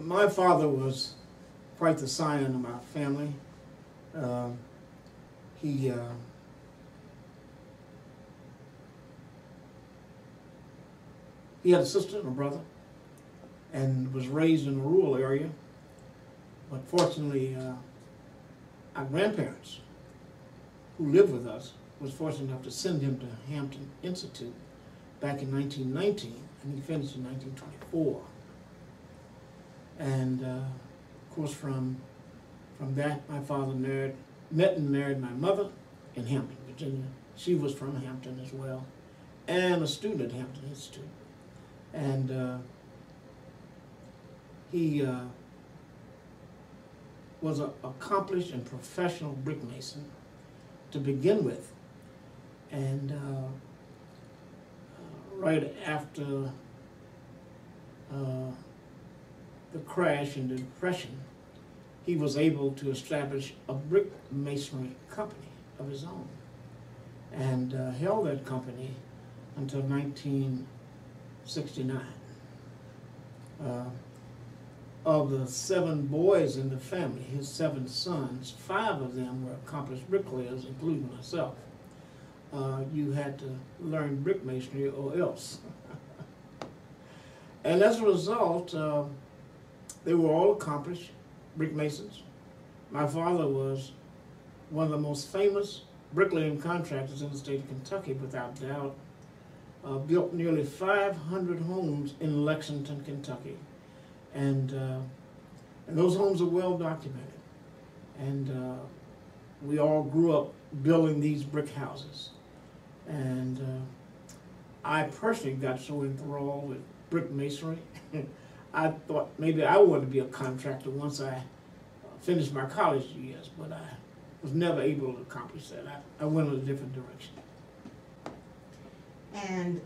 My father was quite the scion of my family. He had a sister and a brother, and was raised in a rural area. But fortunately, our grandparents, who lived with us, was fortunate enough to send him to Hampton Institute back in 1919, and he finished in 1924. And of course, from that, my father met and married my mother in Hampton, Virginia. She was from Hampton as well, and a student at Hampton Institute. And he was an accomplished and professional brick mason to begin with. And right after the crash and the Depression, he was able to establish a brick masonry company of his own, and held that company until 1969. Of the 7 boys in the family, his 7 sons, 5 of them were accomplished bricklayers, including myself. You had to learn brick masonry or else. And as a result, they were all accomplished brick masons. My father was one of the most famous bricklaying contractors in the state of Kentucky, without doubt. Built nearly 500 homes in Lexington, Kentucky. And those homes are well documented. And we all grew up building these brick houses. And I personally got so enthralled with brick masonry, I thought maybe I wanted to be a contractor once I finished my college years, but I was never able to accomplish that. I went in a different direction. And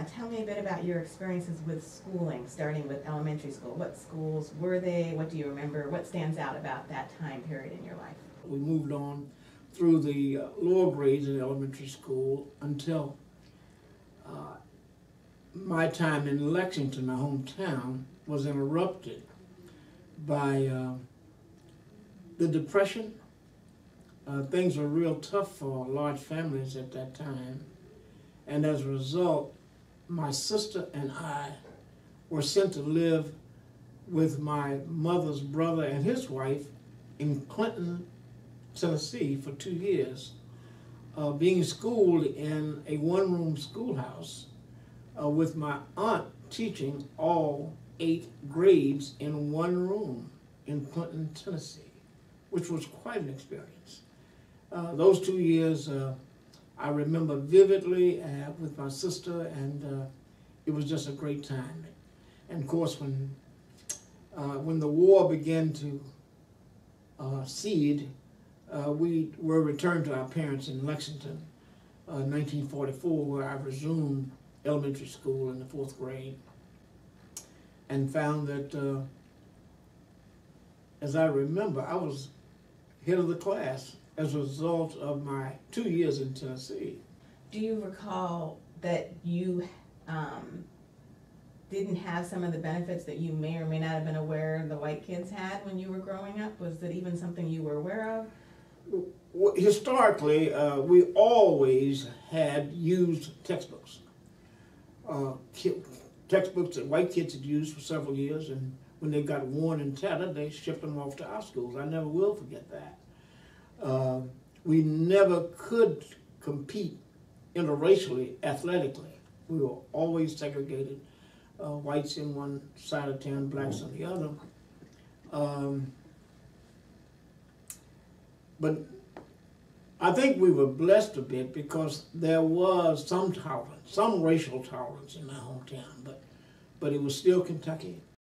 tell me a bit about your experiences with schooling, starting with elementary school. What schools were they? What do you remember? What stands out about that time period in your life? We moved on through the lower grades in elementary school until my time in Lexington, my hometown, was interrupted by the Depression. Things were real tough for large families at that time. And as a result, my sister and I were sent to live with my mother's brother and his wife in Clinton, Tennessee for 2 years, being schooled in a one-room schoolhouse with my aunt teaching all 8 grades in one room in Clinton, Tennessee, which was quite an experience. Those 2 years I remember vividly with my sister, and it was just a great time. And of course, when the war began to recede, we were returned to our parents in Lexington, 1944, where I resumed elementary school in the 4th grade, and found that, as I remember, I was head of the class as a result of my 2 years in Tennessee. Do you recall that you didn't have some of the benefits that you may or may not have been aware the white kids had when you were growing up? Was that even something you were aware of? Historically, we always had used textbooks. Textbooks that white kids had used for several years, and when they got worn and tattered, they shipped them off to our schools. I never will forget that. We never could compete interracially, athletically. We were always segregated, whites in one side of town, blacks on the other. But I think we were blessed a bit because there was some tolerance, some racial tolerance in my hometown, but it was still Kentucky.